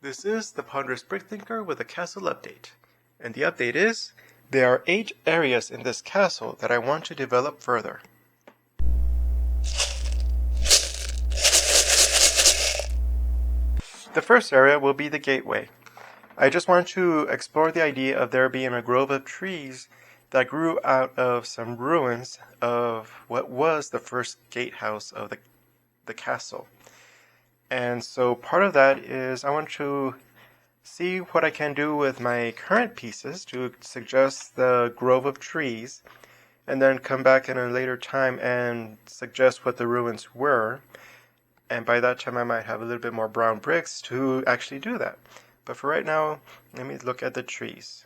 This is the Ponderous Brick Thinker with a castle update. And the update is, there are 8 areas in this castle that I want to develop further. The first area will be the gateway. I just want to explore the idea of there being a grove of trees that grew out of some ruins of what was the first gatehouse of the castle. And so part of that is I want to see what I can do with my current pieces to suggest the grove of trees, and then come back in a later time and suggest what the ruins were. And by that time I might have a little bit more brown bricks to actually do that. But for right now, let me look at the trees.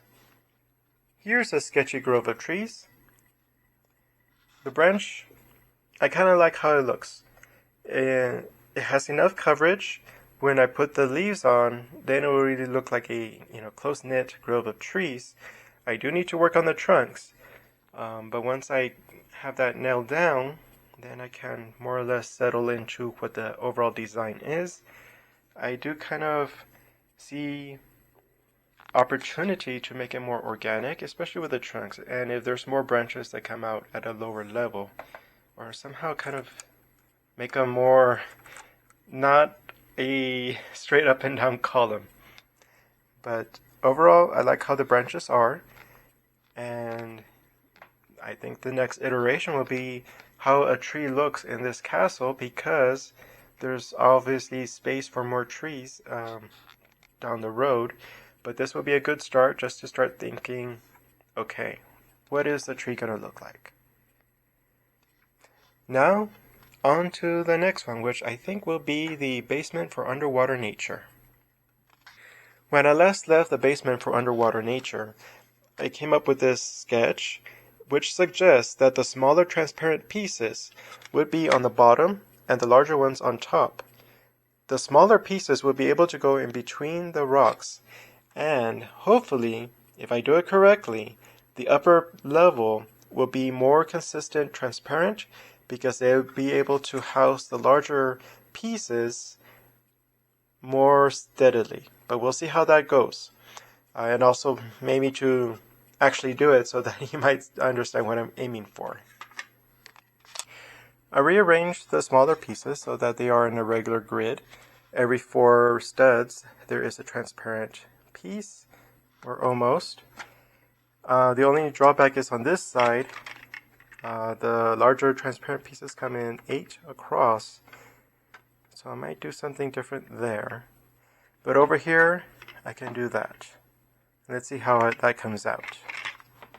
Here's a sketchy grove of trees. The branch, I kind of like how it looks. It has enough coverage. When I put the leaves on, then it will really look like a close-knit grove of trees. I do need to work on the trunks, but once I have that nailed down, then I can more or less settle into what the overall design is. I do kind of see opportunity to make it more organic, especially with the trunks, and if there's more branches that come out at a lower level, or somehow kind of make them more not a straight up and down column. But overall, I like how the branches are, and I think the next iteration will be how a tree looks in this castle, because there's obviously space for more trees down the road, but this will be a good start just to start thinking, okay, what is the tree going to look like? Now, on to the next one, which I think will be the basement for underwater nature. When I last left the basement for underwater nature, I came up with this sketch, which suggests that the smaller transparent pieces would be on the bottom and the larger ones on top. The smaller pieces would be able to go in between the rocks, and hopefully, if I do it correctly, the upper level will be more consistent transparent, because they'll be able to house the larger pieces more steadily. But we'll see how that goes. And also maybe to actually do it so that you might understand what I'm aiming for. I rearranged the smaller pieces so that they are in a regular grid. Every 4 studs there is a transparent piece, or almost. The only drawback is on this side. The larger transparent pieces come in 8 across, so I might do something different there. But over here, I can do that. Let's see how that comes out.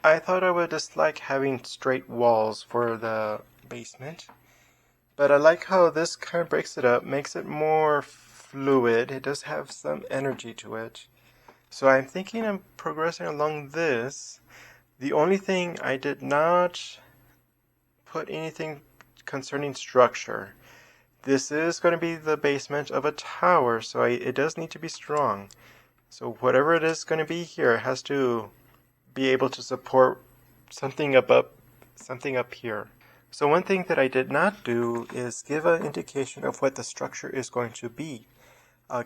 I thought I would just like having straight walls for the basement, but I like how this kind of breaks it up, makes it more fluid. It does have some energy to it. So I'm thinking I'm progressing along this. The only thing I did not put anything concerning structure. This is going to be the basement of a tower, so it does need to be strong. So whatever it is going to be here, it has to be able to support something up here. So one thing that I did not do is give an indication of what the structure is going to be.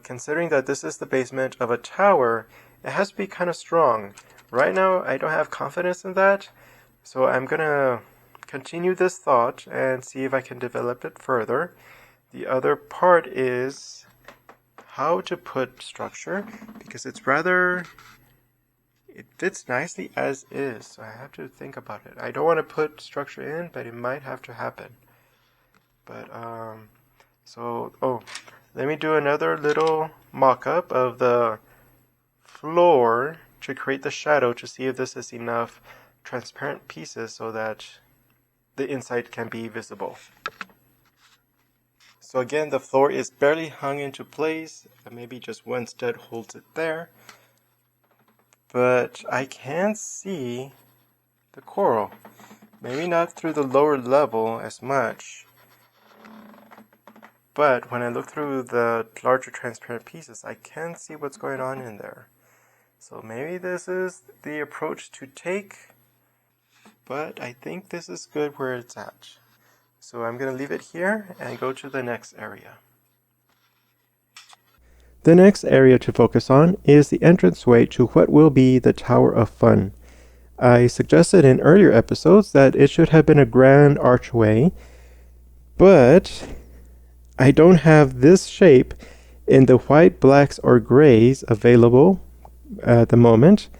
Considering that this is the basement of a tower, it has to be kind of strong. Right now, I don't have confidence in that, so I'm going to continue this thought and see if I can develop it further. The other part is how to put structure, because it fits nicely as is, so I have to think about it. I don't want to put structure in, but it might have to happen. But let me do another little mock-up of the floor to create the shadow, to see if this is enough transparent pieces so that the inside can be visible. So again, the floor is barely hung into place, and maybe just one stud holds it there. But I can see the coral. Maybe not through the lower level as much, but when I look through the larger transparent pieces, I can see what's going on in there. So maybe this is the approach to take, but I think this is good where it's at. So I'm going to leave it here and go to the next area. The next area to focus on is the entranceway to what will be the Tower of Fun. I suggested in earlier episodes that it should have been a grand archway, but I don't have this shape in the white, blacks, or grays available at the moment.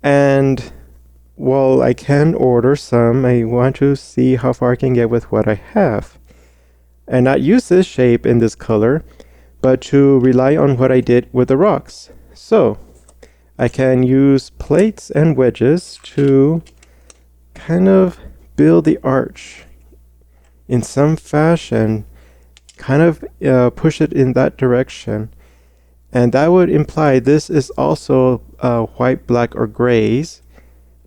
And while I can order some, I want to see how far I can get with what I have. And not use this shape in this color, but to rely on what I did with the rocks. So I can use plates and wedges to kind of build the arch in some fashion, kind of push it in that direction. And that would imply this is also white, black, or grays,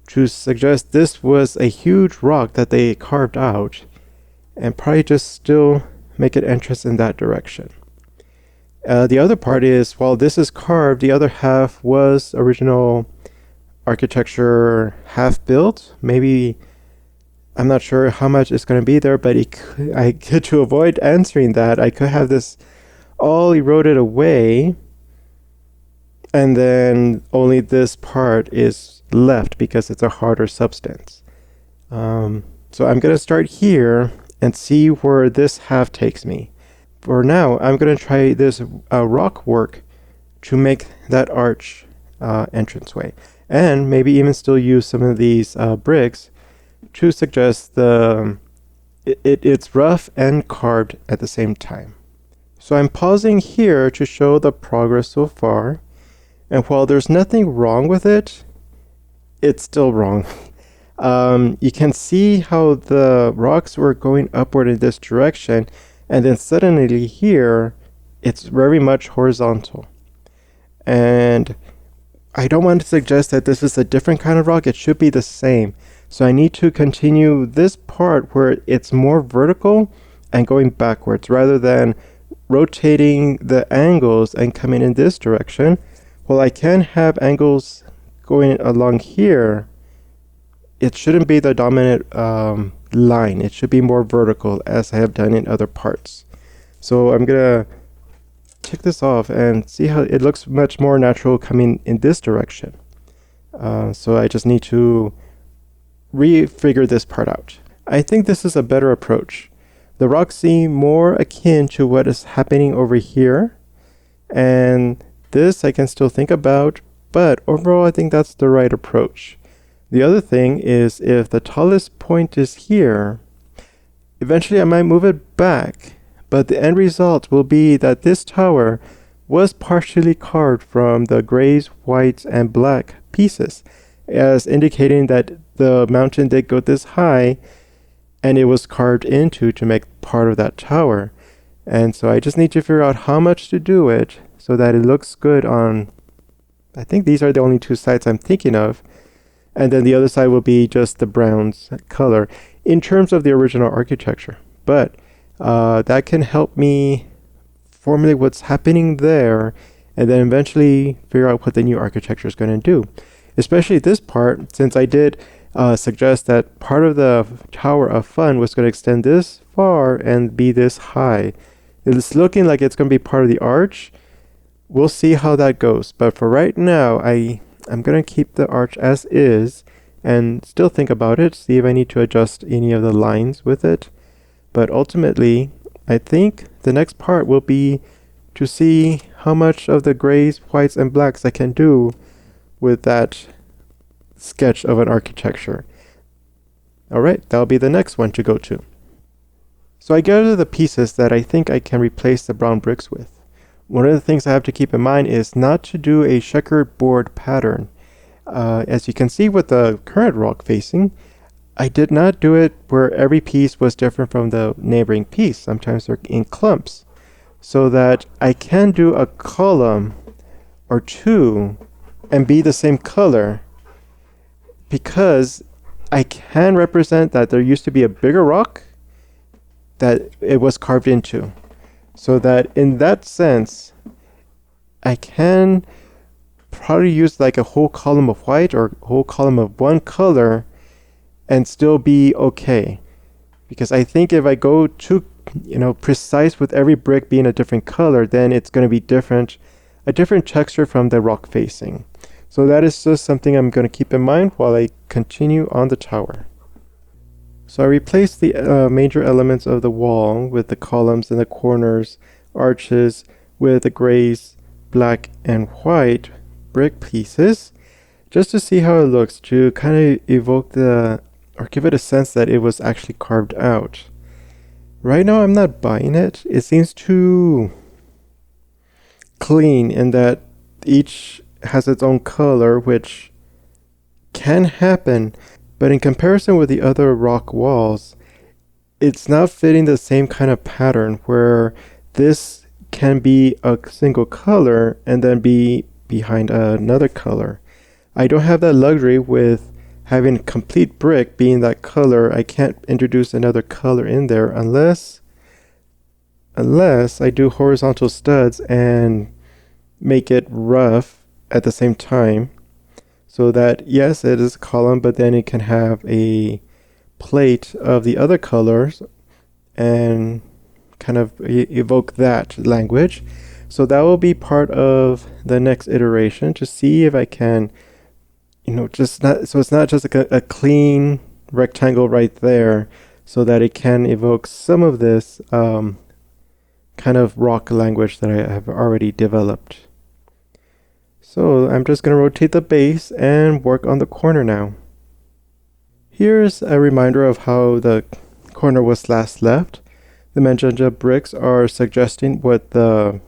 to suggest this was a huge rock that they carved out, and probably just still make an entrance in that direction. The other part is, while this is carved, the other half was original architecture half built. Maybe, I'm not sure how much is going to be there, but I could, to avoid answering that, I could have this all eroded away, and then only this part is left because it's a harder substance. So I'm going to start here and see where this half takes me. For now, I'm going to try this rock work to make that arch entranceway, and maybe even still use some of these bricks to suggest it's rough and carved at the same time. So I'm pausing here to show the progress so far, and while there's nothing wrong with it, it's still wrong. You can see how the rocks were going upward in this direction, and then suddenly here, it's very much horizontal. And I don't want to suggest that this is a different kind of rock. It should be the same. So I need to continue this part where it's more vertical and going backwards, rather than rotating the angles and coming in this direction. While I can have angles going along here, it shouldn't be the dominant line. It should be more vertical, as I have done in other parts. So I'm gonna take this off and see how it looks much more natural coming in this direction. So I just need to refigure this part out. I think this is a better approach. The rocks seem more akin to what is happening over here, and this I can still think about, but overall I think that's the right approach. The other thing is, if the tallest point is here, eventually I might move it back, but the end result will be that this tower was partially carved from the grays, whites, and black pieces, as indicating that the mountain did go this high and it was carved into to make part of that tower. And so I just need to figure out how much to do it so that it looks good on, I think these are the only two sides I'm thinking of. And then the other side will be just the bronze color in terms of the original architecture. But that can help me formulate what's happening there, and then eventually figure out what the new architecture is going to do. Especially this part, since I did suggest that part of the Tower of Fun was going to extend this far and be this high. It's looking like it's going to be part of the arch. We'll see how that goes. But for right now, I'm going to keep the arch as is and still think about it, see if I need to adjust any of the lines with it. But ultimately, I think the next part will be to see how much of the grays, whites, and blacks I can do with that sketch of an architecture. Alright, that'll be the next one to go to. So I gathered the pieces that I think I can replace the brown bricks with. One of the things I have to keep in mind is not to do a checkered board pattern. As you can see with the current rock facing, I did not do it where every piece was different from the neighboring piece. Sometimes they're in clumps. So that I can do a column or two and be the same color, because I can represent that there used to be a bigger rock that it was carved into. So that in that sense, I can probably use like a whole column of white or a whole column of one color and still be okay. Because I think if I go too precise with every brick being a different color, then it's going to be different a different texture from the rock facing. So that is just something I'm going to keep in mind while I continue on the tower. So I replaced the major elements of the wall with the columns and the corners, arches, with the grays, black, and white brick pieces, just to see how it looks, to kind of evoke or give it a sense that it was actually carved out. Right now I'm not buying it. It seems too clean in that each has its own color, which can happen, but in comparison with the other rock walls, it's not fitting the same kind of pattern where this can be a single color and then be behind another color. I don't have that luxury with having complete brick being that color. I can't introduce another color in there unless I do horizontal studs and make it rough at the same time, so that yes, it is a column, but then it can have a plate of the other colors and kind of evoke that language. So that will be part of the next iteration, to see if I can, just not, so it's not just a clean rectangle right there, so that it can evoke some of this kind of rock language that I have already developed. So I'm just going to rotate the base and work on the corner now. Here's a reminder of how the corner was last left. The magenta bricks are suggesting what the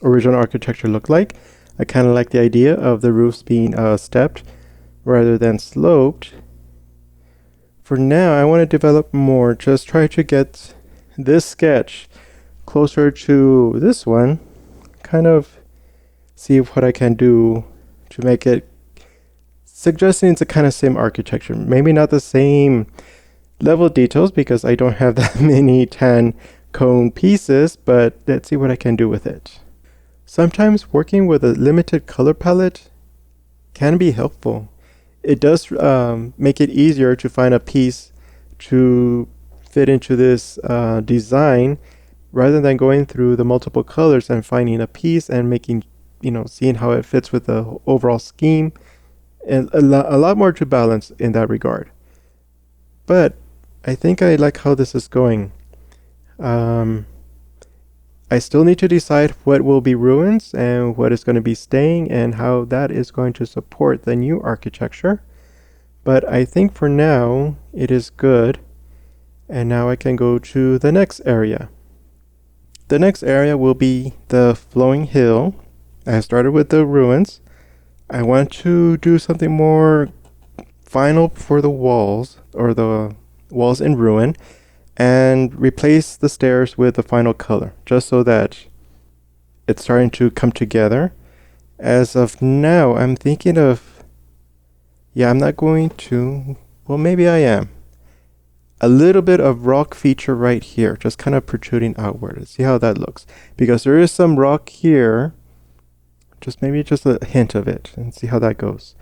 original architecture looked like. I kind of like the idea of the roofs being stepped rather than sloped. For now, I want to develop more, just try to get this sketch closer to this one, kind of see what I can do to make it suggesting it's the kind of same architecture. Maybe not the same level details because I don't have that many tan cone pieces, but let's see what I can do with it. Sometimes working with a limited color palette can be helpful. It does make it easier to find a piece to fit into this design, rather than going through the multiple colors and finding a piece and making, seeing how it fits with the overall scheme, and a lot more to balance in that regard. But I think I like how this is going. I still need to decide what will be ruins and what is going to be staying, and how that is going to support the new architecture. But I think for now it is good. And now I can go to the next area. The next area will be the flowing hill. I started with the ruins. I want to do something more final for the walls, or the walls in ruin, and replace the stairs with the final color, just so that it's starting to come together. As of now, I'm thinking of, I'm not going to, well, maybe I am. A little bit of rock feature right here, just kind of protruding outward. Let's see how that looks. Because there is some rock here, just a hint of it, and see how that goes.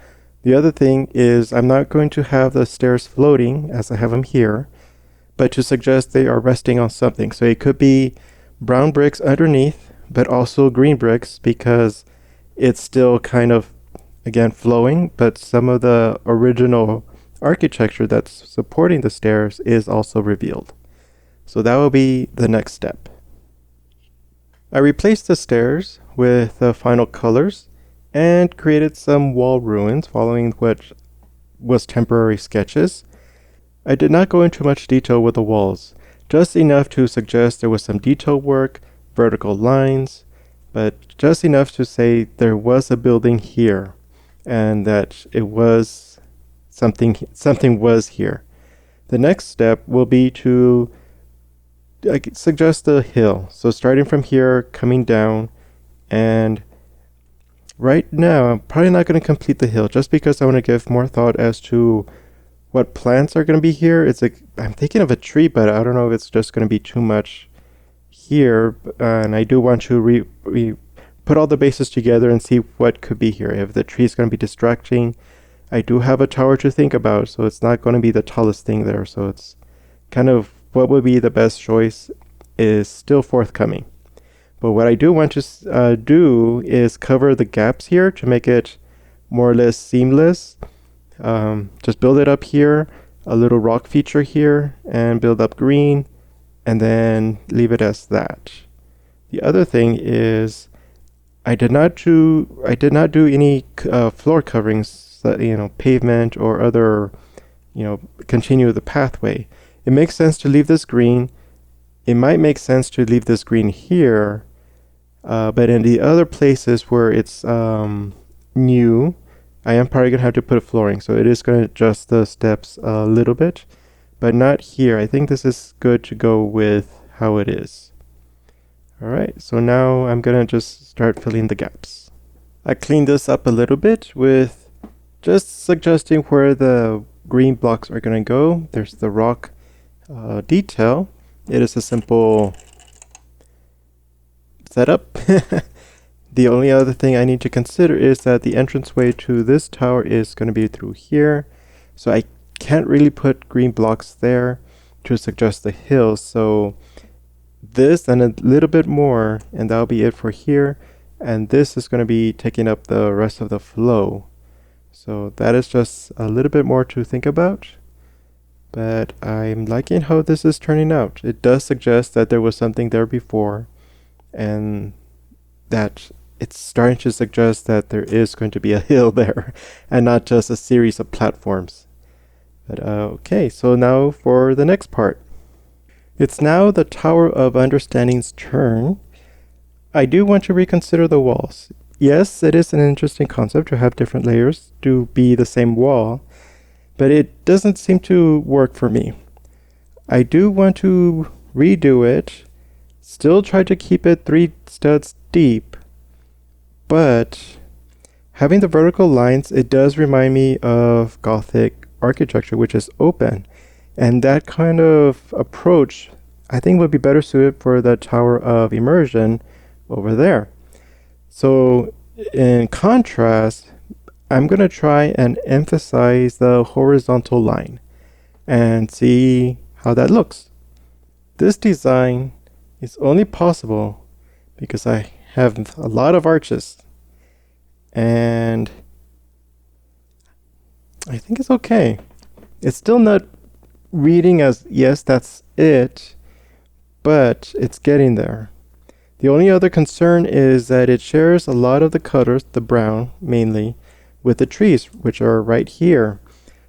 The other thing is I'm not going to have the stairs floating as I have them here, but to suggest they are resting on something. So it could be brown bricks underneath, but also green bricks, because it's still kind of, again, flowing, but some of the original architecture that's supporting the stairs is also revealed. So that will be the next step. I replaced the stairs with the final colors and created some wall ruins following what was temporary sketches. I did not go into much detail with the walls, just enough to suggest there was some detail work, vertical lines, but just enough to say there was a building here and that it was something was here. The next step will be to suggest the hill. So starting from here, coming down, and right now I'm probably not going to complete the hill just because I want to give more thought as to what plants are going to be here. I'm thinking of a tree, but I don't know if it's just going to be too much here, and I do want to put all the bases together and see what could be here. If the tree is going to be distracting, I do have a tower to think about, so it's not going to be the tallest thing there. So it's kind of what would be the best choice is still forthcoming. But what I do want to do is cover the gaps here to make it more or less seamless. Just build it up here, a little rock feature here, and build up green, and then leave it as that. The other thing is I did not do any floor coverings, pavement or other, continue the pathway. It makes sense to leave this green. It might make sense to leave this green here, but in the other places where it's new, I am probably going to have to put a flooring. So it is going to adjust the steps a little bit, but not here. I think this is good to go with how it is. All right, so now I'm going to just start filling the gaps. I cleaned this up a little bit with just suggesting where the green blocks are going to go. There's the rock detail. It is a simple setup. The only other thing I need to consider is that the entranceway to this tower is going to be through here. So I can't really put green blocks there to suggest the hill. So this and a little bit more, and that'll be it for here. And this is going to be taking up the rest of the flow. So that is just a little bit more to think about. But I'm liking how this is turning out. It does suggest that there was something there before, and that it's starting to suggest that there is going to be a hill there and not just a series of platforms. But okay, so now for the next part. It's now the Tower of Understanding's turn. I do want to reconsider the walls. Yes, it is an interesting concept to have different layers to be the same wall, but it doesn't seem to work for me. I do want to redo it, still try to keep it 3 studs deep, but having the vertical lines, it does remind me of Gothic architecture, which is open. And that kind of approach, I think, would be better suited for the Tower of Immersion over there. So in contrast, I'm going to try and emphasize the horizontal line and see how that looks. This design is only possible because I have a lot of arches, and I think it's okay. It's still not reading as, yes, that's it, but it's getting there. The only other concern is that it shares a lot of the colors, the brown mainly, with the trees, which are right here.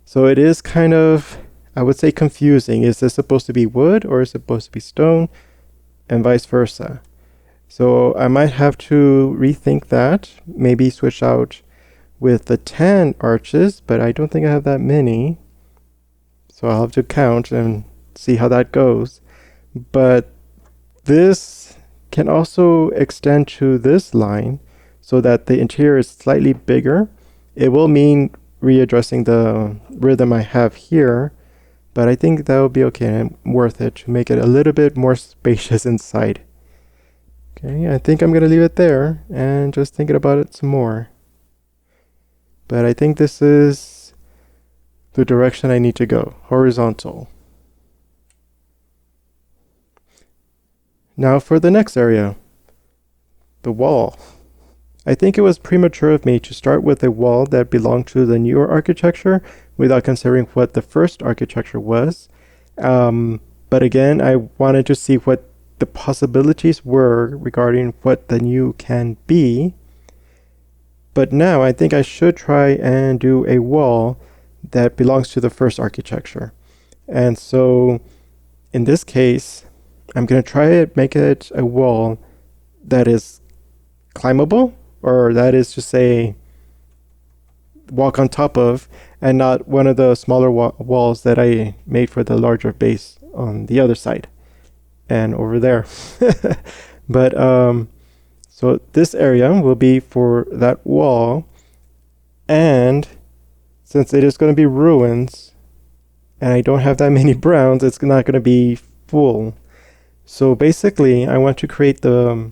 So it is kind of, I would say, confusing. Is this supposed to be wood or is it supposed to be stone, and vice versa? So I might have to rethink that, maybe switch out with the 10 arches, but I don't think I have that many. So I'll have to count and see how that goes. But this can also extend to this line so that the interior is slightly bigger. It will mean readdressing the rhythm I have here, but I think that will be okay and worth it to make it a little bit more spacious inside. Okay, I think I'm going to leave it there and just thinking about it some more. But I think this is the direction I need to go, horizontal. Now for the next area, the wall. I think it was premature of me to start with a wall that belonged to the newer architecture without considering what the first architecture was. But again, I wanted to see what the possibilities were regarding what the new can be. But now I think I should try and do a wall that belongs to the first architecture. And so in this case, I'm going to try to make it a wall that is climbable, or that is to say walk on top of, and not one of the smaller walls that I made for the larger base on the other side and over there. But so this area will be for that wall, and since it is going to be ruins and I don't have that many browns, it's not going to be full. So basically I want to create the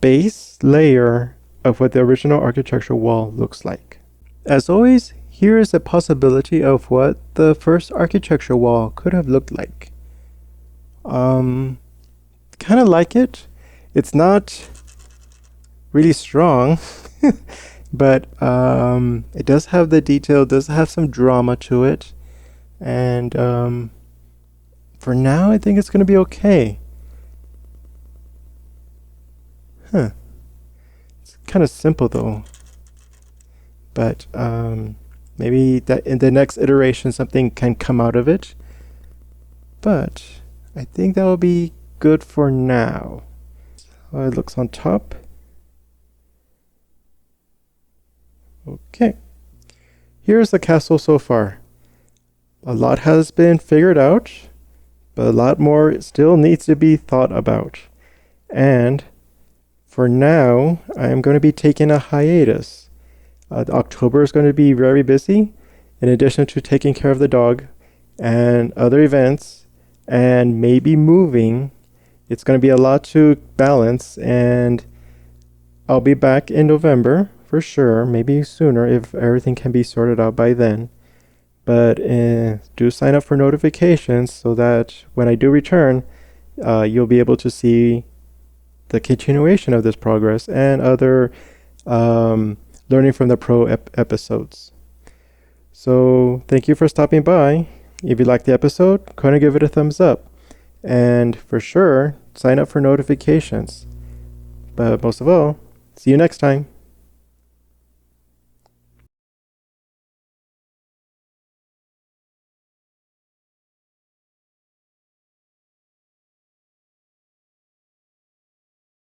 base layer of what the original architectural wall looks like. As always, here is a possibility of what the first architectural wall could have looked like. Kind of like it. It's not really strong, but it does have the detail, it does have some drama to it, and for now I think it's going to be okay. Huh. It's kind of simple though, but maybe that in the next iteration something can come out of it. But I think that will be good for now. How it looks on top. Okay. Here's the castle so far. A lot has been figured out, but a lot more still needs to be thought about. And for now, I am going to be taking a hiatus. October is going to be very busy, in addition to taking care of the dog and other events and maybe moving. It's going to be a lot to balance, and I'll be back in November for sure, maybe sooner if everything can be sorted out by then. But do sign up for notifications so that when I do return, you'll be able to see the continuation of this progress and other Learning from the Pro episodes. So thank you for stopping by. If you liked the episode, go ahead and give it a thumbs up. And for sure, sign up for notifications. But most of all, see you next time.